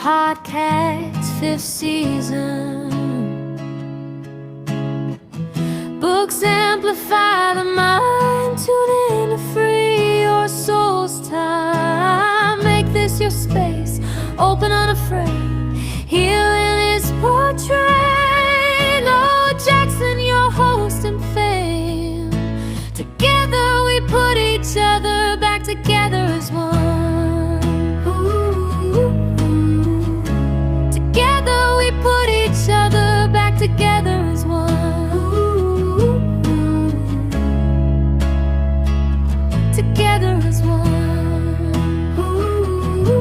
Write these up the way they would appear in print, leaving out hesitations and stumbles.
podcast, 5th season. Books amplify the mind. Tune in to free your soul's time. Make this your space, open unafraid. Healing is portrayed. Oh, Jackson, your host and fame. Together we put each other back together as one. Ooh. Together we put each other back together as one. Ooh. Together as one. Ooh.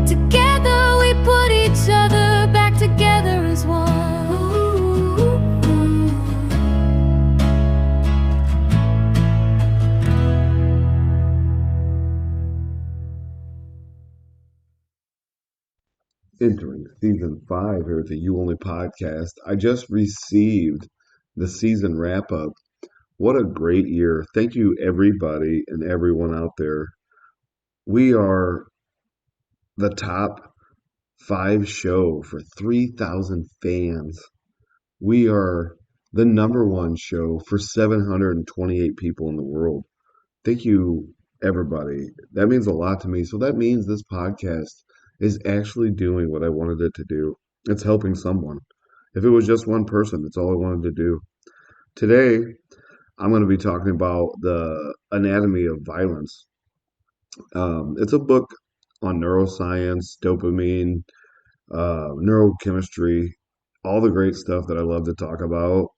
Together we put each other back together as one. Entering season 5 here at the You Only podcast. I just received the season wrap up. What a great year. Thank you, everybody and everyone out there. We are the top 5 show for 3,000 fans. We are the number 1 show for 728 people in the world. Thank you, everybody. That means a lot to me. So that means this podcast is actually doing what I wanted it to do. It's helping someone. If it was just one person, that's all I wanted to do. Today, I'm going to be talking about the anatomy of violence. It's a book on neuroscience, dopamine, neurochemistry, all the great stuff that I love to talk about.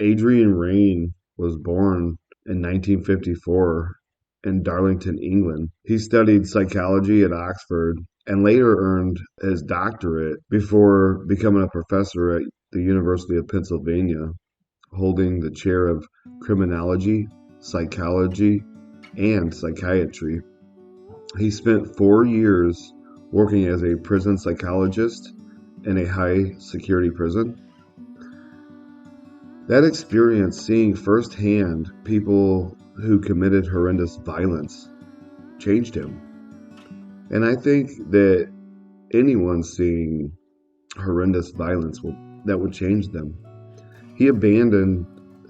Adrian Raine was born in 1954 in Darlington, England. He studied psychology at Oxford and later earned his doctorate before becoming a professor at the University of Pennsylvania, holding the chair of criminology, psychology, and psychiatry. He spent 4 years working as a prison psychologist in a high security prison. That experience, seeing firsthand people who committed horrendous violence, changed him. And I think that anyone seeing horrendous violence that would change them. He abandoned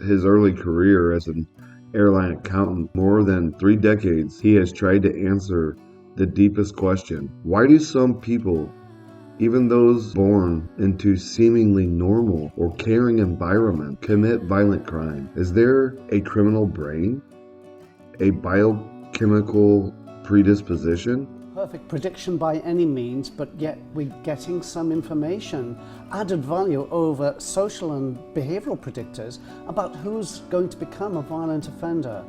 his early career as an airline accountant. More than 3 decades, he has tried to answer the deepest question: why do some people, even those born into seemingly normal or caring environment, commit violent crime? Is there a criminal brain? A biochemical predisposition? Perfect prediction by any means, but yet we're getting some information, added value over social and behavioral predictors about who's going to become a violent offender,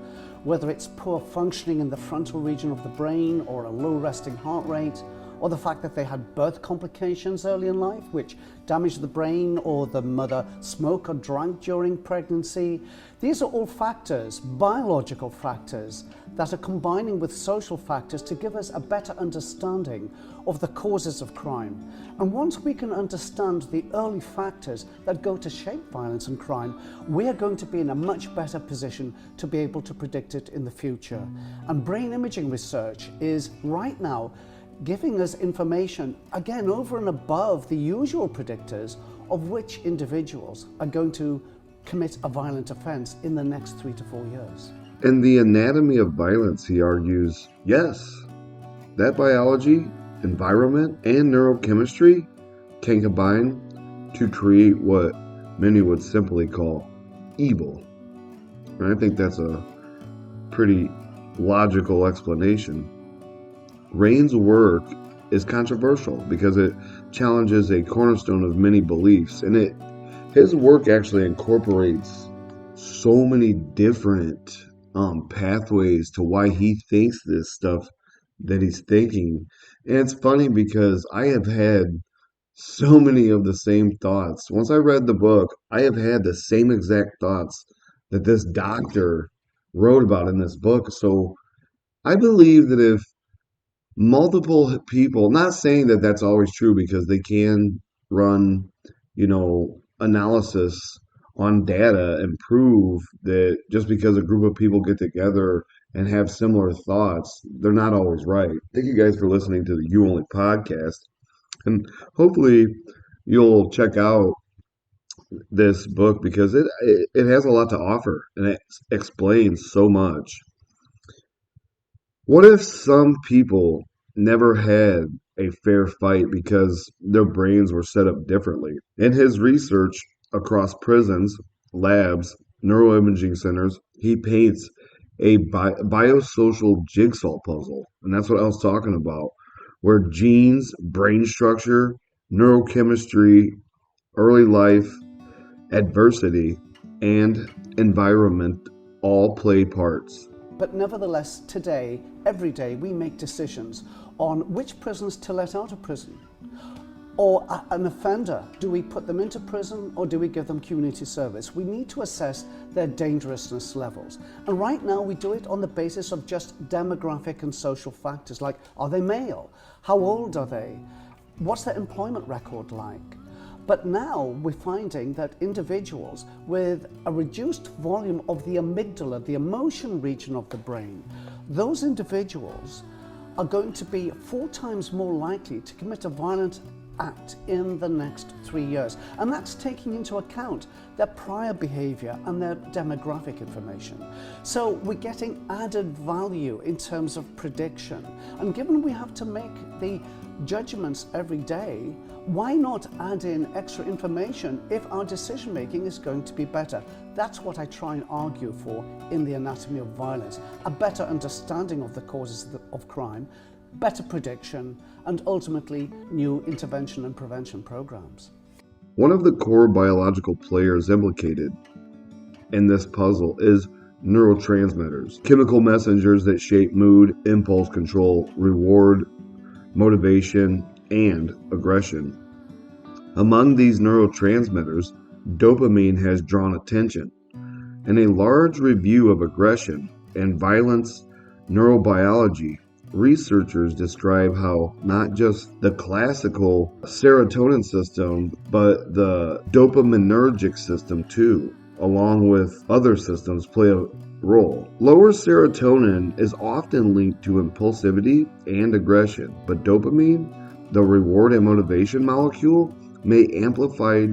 whether it's poor functioning in the frontal region of the brain or a low resting heart rate, or the fact that they had birth complications early in life which damaged the brain, or the mother smoked or drank during pregnancy. These are all factors, biological factors, that are combining with social factors to give us a better understanding of the causes of crime. And once we can understand the early factors that go to shape violence and crime, we are going to be in a much better position to be able to predict it in the future. And brain imaging research is right now giving us information, again, over and above the usual predictors of which individuals are going to commit a violent offense in the next 3 to 4 years. In the anatomy of violence, he argues, yes, that biology, environment, and neurochemistry can combine to create what many would simply call evil. And I think that's a pretty logical explanation. Raine's work is controversial because it challenges a cornerstone of many beliefs, and his work actually incorporates so many different pathways to why he thinks this stuff that he's thinking. And it's funny because I have had so many of the same thoughts. Once I read the book, I have had the same exact thoughts that this doctor wrote about in this book. So I believe that if multiple people, not saying that that's always true because they can run, analysis on data and prove that just because a group of people get together and have similar thoughts, they're not always right. Thank you guys for listening to the You Only podcast. And hopefully you'll check out this book because it has a lot to offer and it explains so much. What if some people never had a fair fight because their brains were set up differently? In his research across prisons, labs, neuroimaging centers, he paints a biosocial jigsaw puzzle. And that's what I was talking about, where genes, brain structure, neurochemistry, early life, adversity, and environment all play parts. But nevertheless, today, every day, we make decisions on which prisoners to let out of prison. Or an offender, do we put them into prison or do we give them community service? We need to assess their dangerousness levels. And right now we do it on the basis of just demographic and social factors like, are they male? How old are they? What's their employment record like? But now we're finding that individuals with a reduced volume of the amygdala, the emotion region of the brain, those individuals are going to be 4 times more likely to commit a violent act in the next 3 years. And that's taking into account their prior behavior and their demographic information. So we're getting added value in terms of prediction. And given we have to make the judgments every day, why not add in extra information if our decision making is going to be better? That's what I try and argue for in The Anatomy of Violence, a better understanding of the causes of crime, better prediction, and ultimately new intervention and prevention programs. One of the core biological players implicated in this puzzle is neurotransmitters, chemical messengers that shape mood, impulse control, reward, motivation, and aggression. Among these neurotransmitters, dopamine has drawn attention. In a large review of aggression and violence neurobiology, researchers describe how not just the classical serotonin system, but the dopaminergic system too, along with other systems, play a role. Lower serotonin is often linked to impulsivity and aggression, but dopamine, the reward and motivation molecule, may amplify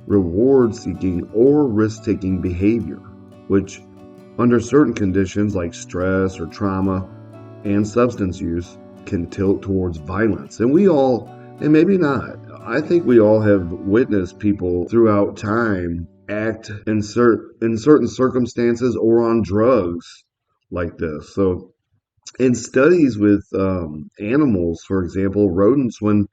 reward-seeking or risk-taking behavior, which, under certain conditions like stress or trauma and substance use, can tilt towards violence. And maybe not, I think we all have witnessed people throughout time act in certain circumstances or on drugs like this. So in studies with animals, for example, rodents, when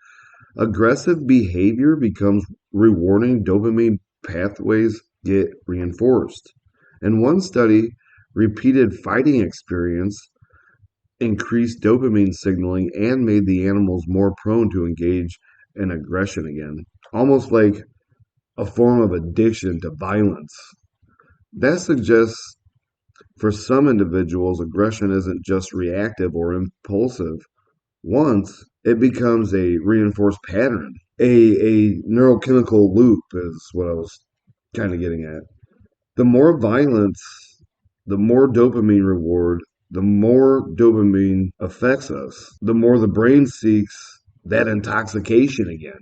aggressive behavior becomes rewarding, dopamine pathways get reinforced. In one study, repeated fighting experience increased dopamine signaling and made the animals more prone to engage in aggression again, almost like a form of addiction to violence. That suggests for some individuals, aggression isn't just reactive or impulsive. Once it becomes a reinforced pattern, a neurochemical loop is what I was kind of getting at. The more violence, the more dopamine reward, the more dopamine affects us, the more the brain seeks that intoxication again.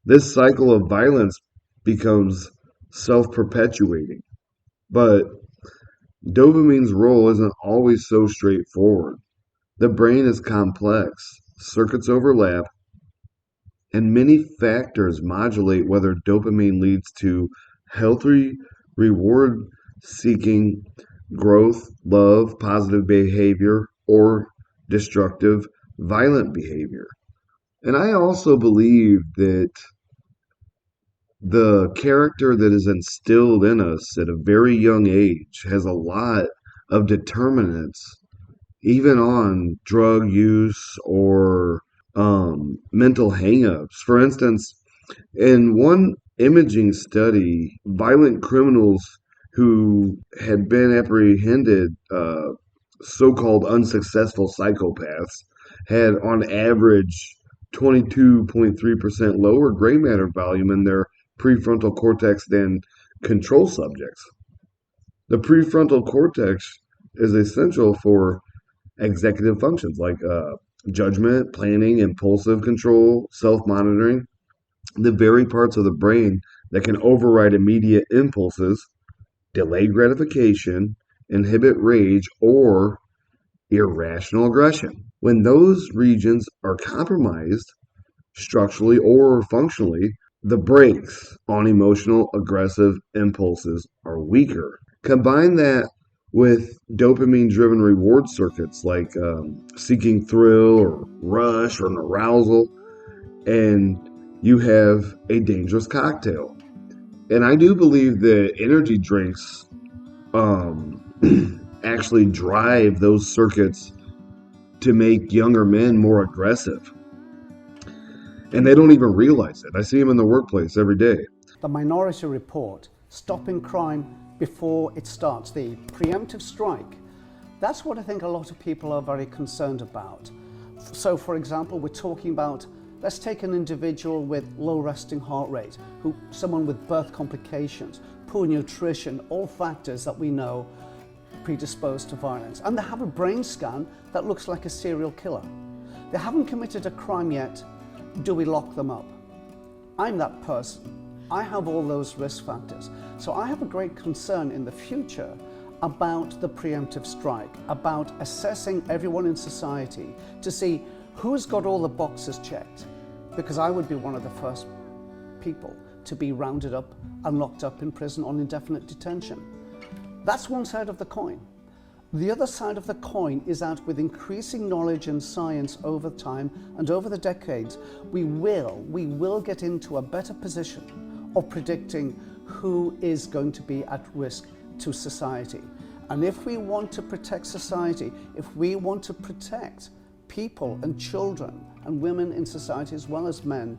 This cycle of violence becomes self-perpetuating. But dopamine's role isn't always so straightforward. The brain is complex, circuits overlap, and many factors modulate whether dopamine leads to healthy reward-seeking growth, love, positive behavior, or destructive, violent behavior. And I also believe that the character that is instilled in us at a very young age has a lot of determinants, even on drug use or mental hangups. For instance, in one imaging study, violent criminals who had been apprehended, so-called unsuccessful psychopaths, had on average 22.3% lower gray matter volume in their prefrontal cortex than control subjects. The prefrontal cortex is essential for executive functions like judgment, planning, impulsive control, self monitoring, the very parts of the brain that can override immediate impulses, delay gratification, inhibit rage, or irrational aggression. When those regions are compromised, structurally or functionally, the brakes on emotional aggressive impulses are weaker. Combine that with dopamine driven reward circuits like seeking thrill or rush or arousal, and you have a dangerous cocktail. And I do believe that energy drinks actually drive those circuits to make younger men more aggressive. And they don't even realize it. I see them in the workplace every day. The Minority Report, stopping crime before it starts, the preemptive strike, that's what I think a lot of people are very concerned about. So, for example, we're talking about, let's take an individual with low resting heart rate, someone with birth complications, poor nutrition, all factors that we know predisposed to violence. And they have a brain scan that looks like a serial killer. They haven't committed a crime yet. Do we lock them up? I'm that person. I have all those risk factors. So I have a great concern in the future about the preemptive strike, about assessing everyone in society to see who's got all the boxes checked. Because I would be one of the first people to be rounded up and locked up in prison on indefinite detention. That's one side of the coin. The other side of the coin is that with increasing knowledge and science over time and over the decades, we will get into a better position of predicting who is going to be at risk to society. And if we want to protect society, if we want to protect people and children and women in society as well as men,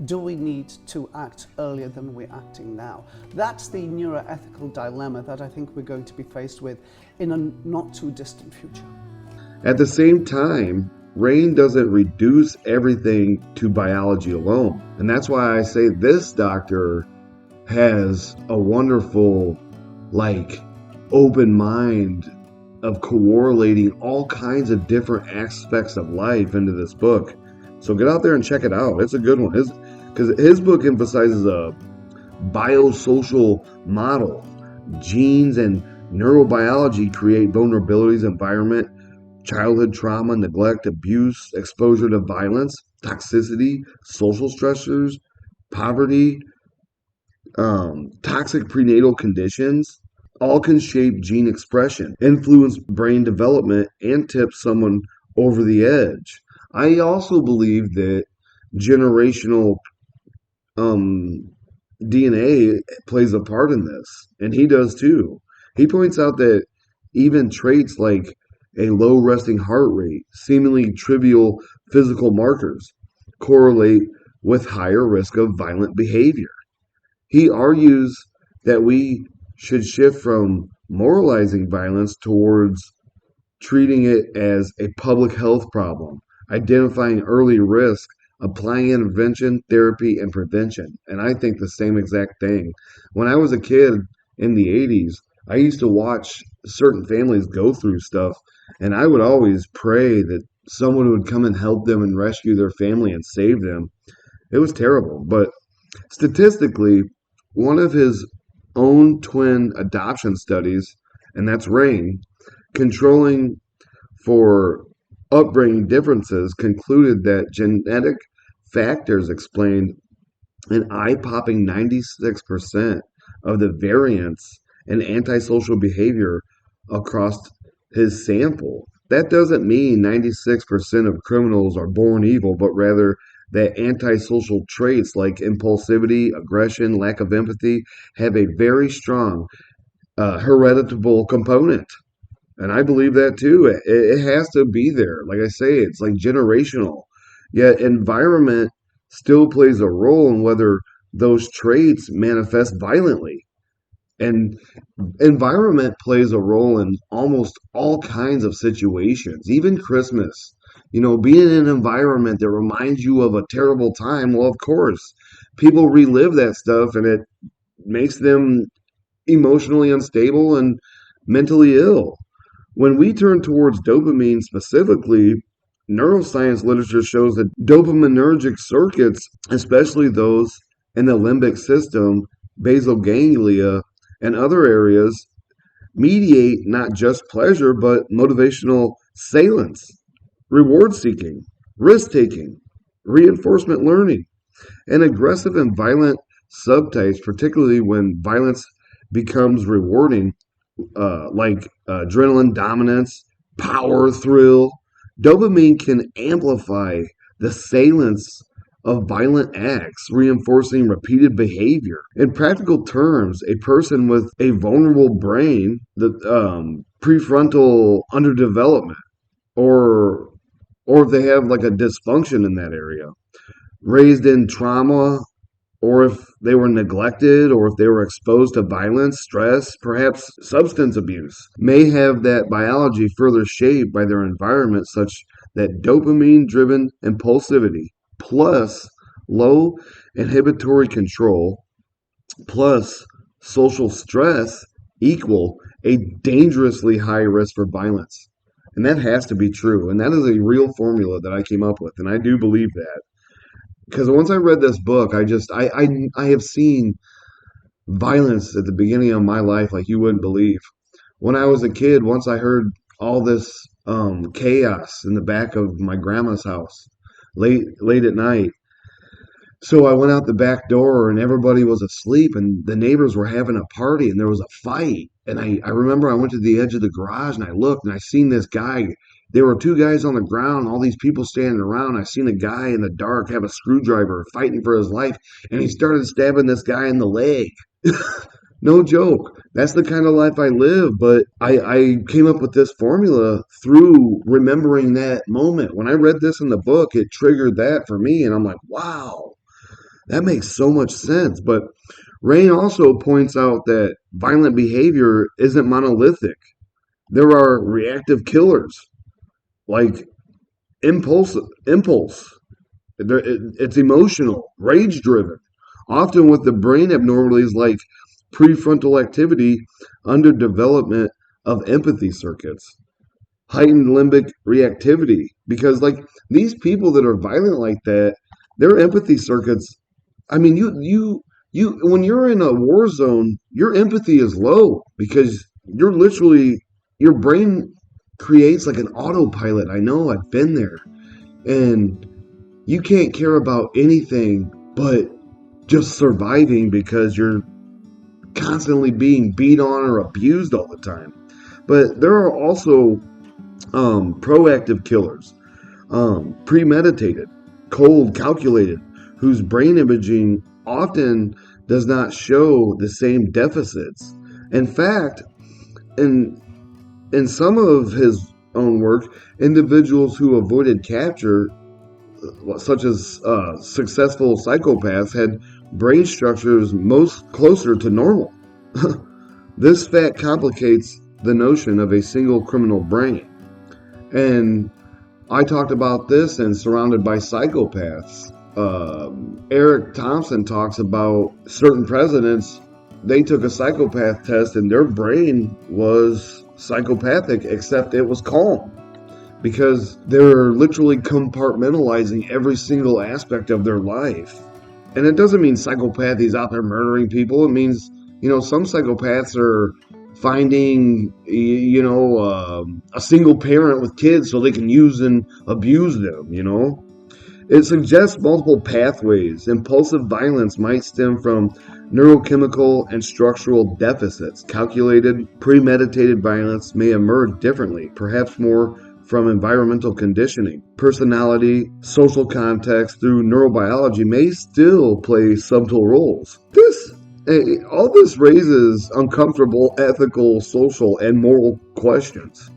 do we need to act earlier than we're acting now? That's the neuroethical dilemma that I think we're going to be faced with in a not too distant future. At the same time, Raine doesn't reduce everything to biology alone. And that's why I say this doctor has a wonderful, open mind of correlating all kinds of different aspects of life into this book. So get out there and check it out. It's a good one. Because his book emphasizes a biosocial model. Genes and neurobiology create vulnerabilities, environment, childhood trauma, neglect, abuse, exposure to violence, toxicity, social stressors, poverty, toxic prenatal conditions. All can shape gene expression, influence brain development, and tip someone over the edge. I also believe that generational DNA plays a part in this, and he does too. He points out that even traits like a low resting heart rate, seemingly trivial physical markers, correlate with higher risk of violent behavior. He argues that we should shift from moralizing violence towards treating it as a public health problem, identifying early risk, applying intervention, therapy, and prevention. And I think the same exact thing. When I was a kid in the 80s, I used to watch certain families go through stuff, and I would always pray that someone would come and help them and rescue their family and save them. It was terrible. But statistically, one of his own twin adoption studies, and that's Raine, controlling for upbringing differences, concluded that genetic factors explained an eye-popping 96% of the variance in antisocial behavior across his sample. That doesn't mean 96% of criminals are born evil, but rather that antisocial traits like impulsivity, aggression, lack of empathy have a very strong hereditable component. And I believe that too. It has to be there. Like I say, it's like generational. Yet environment still plays a role in whether those traits manifest violently. And environment plays a role in almost all kinds of situations, even Christmas. Being in an environment that reminds you of a terrible time, well, of course, people relive that stuff and it makes them emotionally unstable and mentally ill. When we turn towards dopamine specifically, neuroscience literature shows that dopaminergic circuits, especially those in the limbic system, basal ganglia, and other areas, mediate not just pleasure but motivational salience, reward seeking, risk taking, reinforcement learning, and aggressive and violent subtypes, particularly when violence becomes rewarding, like adrenaline dominance, power thrill. Dopamine can amplify the salience of violent acts, reinforcing repeated behavior. In practical terms, a person with a vulnerable brain, the prefrontal underdevelopment, or or if they have like a dysfunction in that area, raised in trauma, or if they were neglected, or if they were exposed to violence, stress, perhaps substance abuse, may have that biology further shaped by their environment, such that dopamine driven impulsivity plus low inhibitory control plus social stress equal a dangerously high risk for violence. And that has to be true. And that is a real formula that I came up with. And I do believe that. Because once I read this book, I have seen violence at the beginning of my life like you wouldn't believe. When I was a kid, once I heard all this chaos in the back of my grandma's house late at night. So I went out the back door and everybody was asleep and the neighbors were having a party and there was a fight. And I remember I went to the edge of the garage and I looked and I seen this guy. There were two guys on the ground, all these people standing around. I seen a guy in the dark have a screwdriver fighting for his life and he started stabbing this guy in the leg. No joke. That's the kind of life I live. But I came up with this formula through remembering that moment. When I read this in the book, it triggered that for me. And I'm like, wow. That makes so much sense. But Raine also points out that violent behavior isn't monolithic. There are reactive killers, like impulse. It's emotional, rage-driven, often with the brain abnormalities like prefrontal activity, underdevelopment of empathy circuits, heightened limbic reactivity. Because like these people that are violent like that, their empathy circuits. I mean, you when you're in a war zone, your empathy is low because you're literally your brain creates like an autopilot. I know, I've been there. And you can't care about anything but just surviving because you're constantly being beat on or abused all the time. But there are also proactive killers, premeditated, cold, calculated, whose brain imaging often does not show the same deficits. In fact, in some of his own work, individuals who avoided capture, such as successful psychopaths, had brain structures most closer to normal. This fact complicates the notion of a single criminal brain. And I talked about this in Surrounded by Psychopaths. Eric Thompson talks about certain presidents. They took a psychopath test and their brain was psychopathic, except it was calm because they're literally compartmentalizing every single aspect of their life. And it doesn't mean psychopathy's out there murdering people. It means, some psychopaths are finding, a single parent with kids so they can use and abuse them. It suggests multiple pathways. Impulsive violence might stem from neurochemical and structural deficits. Calculated, premeditated violence may emerge differently, perhaps more from environmental conditioning. Personality, social context through neurobiology may still play subtle roles. All this raises uncomfortable ethical, social, and moral questions.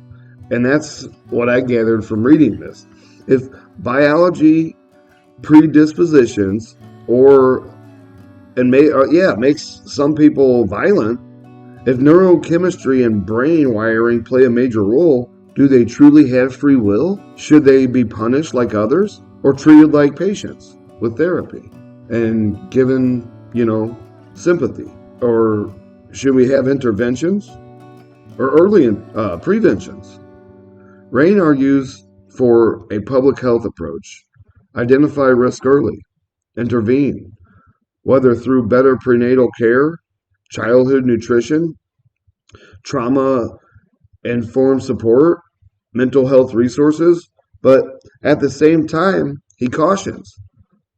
And that's what I gathered from reading this. If biology predispositions makes some people violent, if neurochemistry and brain wiring play a major role, do they truly have free will? Should they be punished like others or treated like patients with therapy and given, sympathy? Or should we have interventions? or early preventions. Raine argues for a public health approach. Identify risk early. Intervene, whether through better prenatal care, childhood nutrition, trauma informed support, mental health resources. But at the same time, he cautions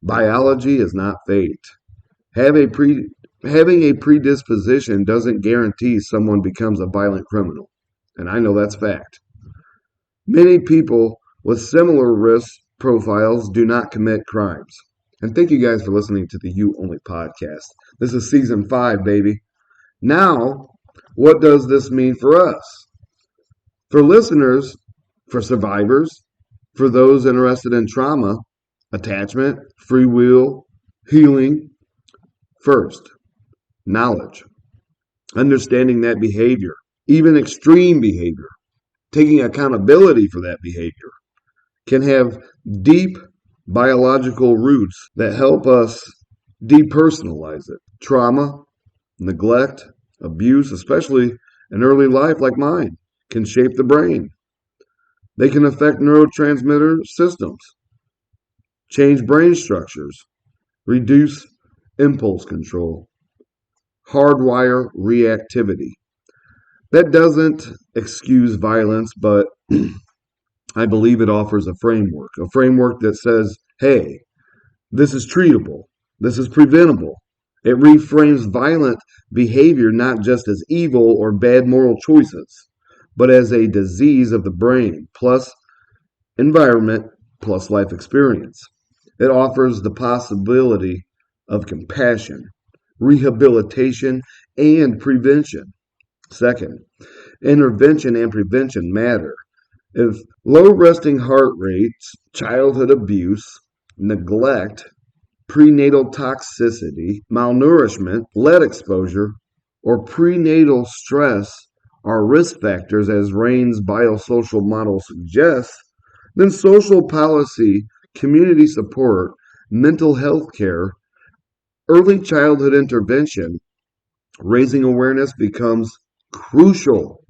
biology is not fate. Have a pre- Having a predisposition doesn't guarantee someone becomes a violent criminal. And I know that's fact. Many people with similar risk profiles do not commit crimes. And thank you guys for listening to the You Only podcast. This is season 5, baby. Now, what does this mean for us? For listeners, for survivors, for those interested in trauma, attachment, free will, healing, first, knowledge, understanding that behavior, even extreme behavior, taking accountability for that behavior, can have deep biological roots that help us depersonalize it. Trauma, neglect, abuse, especially in early life like mine, can shape the brain. They can affect neurotransmitter systems, change brain structures, reduce impulse control, hardwire reactivity. That doesn't excuse violence, but I believe it offers a framework that says, hey, this is treatable, this is preventable. It reframes violent behavior not just as evil or bad moral choices, but as a disease of the brain, plus environment, plus life experience. It offers the possibility of compassion, rehabilitation, and prevention. Second, intervention and prevention matter. If low resting heart rates, childhood abuse, neglect, prenatal toxicity, malnourishment, lead exposure, or prenatal stress are risk factors, as Raine's biosocial model suggests, then social policy, community support, mental health care, early childhood intervention, raising awareness becomes crucial.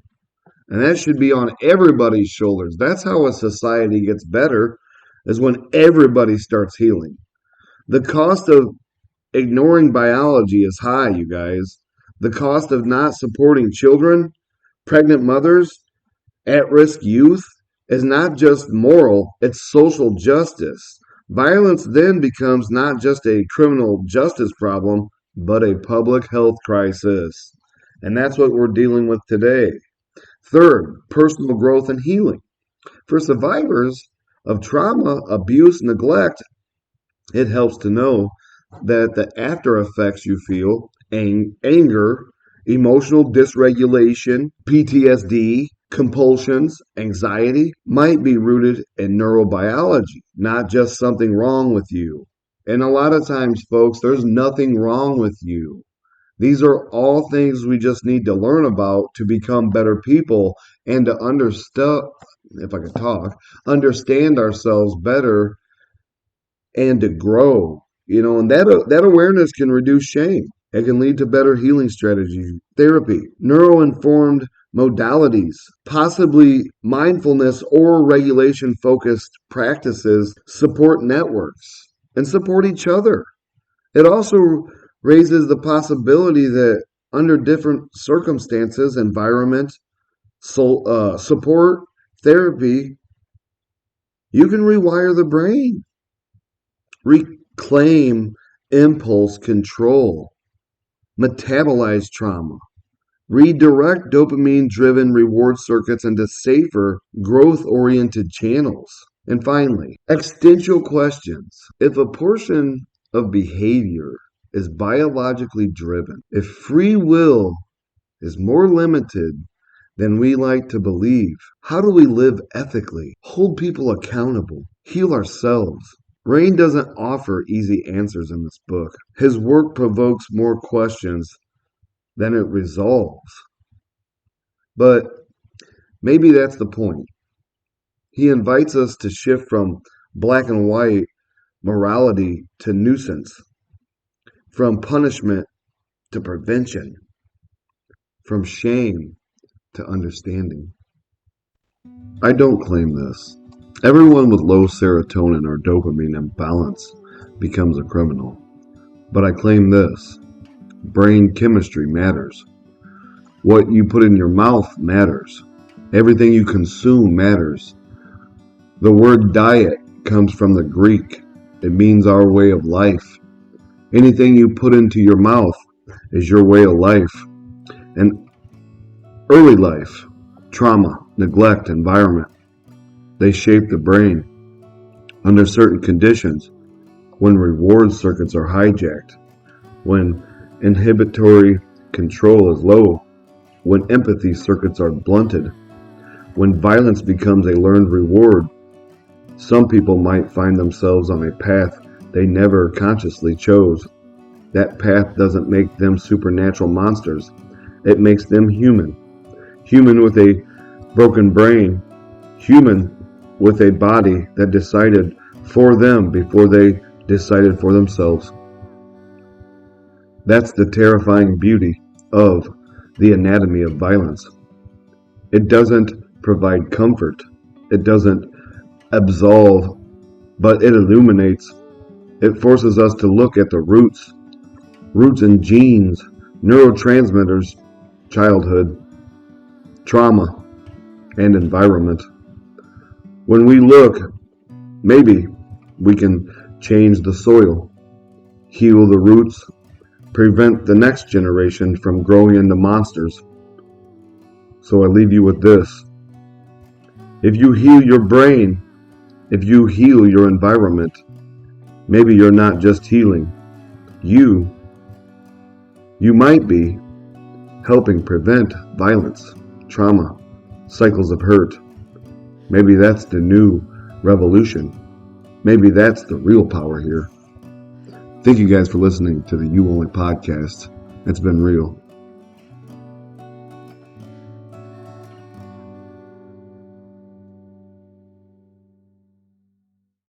And that should be on everybody's shoulders. That's how a society gets better, is when everybody starts healing. The cost of ignoring biology is high, you guys. The cost of not supporting children, pregnant mothers, at risk youth is not just moral, it's social justice. Violence then becomes not just a criminal justice problem, but a public health crisis. And that's what we're dealing with today. Third, personal growth and healing. For survivors of trauma, abuse, neglect, it helps to know that the after effects you feel, anger, emotional dysregulation, PTSD, compulsions, anxiety, might be rooted in neurobiology, not just something wrong with you. And a lot of times, folks, there's nothing wrong with you. These are all things we just need to learn about to become better people and to understand, if I could talk, understand ourselves better and to grow. And that awareness can reduce shame. It can lead to better healing strategies, therapy, neuro-informed modalities, possibly mindfulness or regulation focused practices, support networks, and support each other. It also raises the possibility that under different circumstances, environment, support, therapy, you can rewire the brain, reclaim impulse control, metabolize trauma, redirect dopamine driven reward circuits into safer, growth oriented channels. And finally, existential questions. If a portion of behavior is biologically driven, if free will is more limited than we like to believe, how do we live ethically, hold people accountable, heal ourselves? Raine doesn't offer easy answers in this book. His work provokes more questions than it resolves. But maybe that's the point. He invites us to shift from black and white morality to nuisance, from punishment to prevention, from shame to understanding. I don't claim this. Everyone with low serotonin or dopamine imbalance becomes a criminal. But I claim this. Brain chemistry matters. What you put in your mouth matters. Everything you consume matters. The word diet comes from the Greek. It means our way of life. Anything you put into your mouth is your way of life. And early life, trauma, neglect, environment, they shape the brain. Under certain conditions, when reward circuits are hijacked, when inhibitory control is low, when empathy circuits are blunted, when violence becomes a learned reward, some people might find themselves on a path they never consciously chose. That path doesn't make them supernatural monsters. It makes them human. Human with a broken brain. Human with a body that decided for them before they decided for themselves. That's the terrifying beauty of the anatomy of violence. It doesn't provide comfort. It doesn't absolve, but it illuminates. It forces us to look at the roots in genes, neurotransmitters, childhood, trauma, and environment. When we look, maybe we can change the soil, heal the roots, prevent the next generation from growing into monsters. So I leave you with this. If you heal your brain, if you heal your environment, maybe you're not just healing. You might be helping prevent violence, trauma, cycles of hurt. Maybe that's the new revolution. Maybe that's the real power here. Thank you guys for listening to the You Only podcast. It's been real.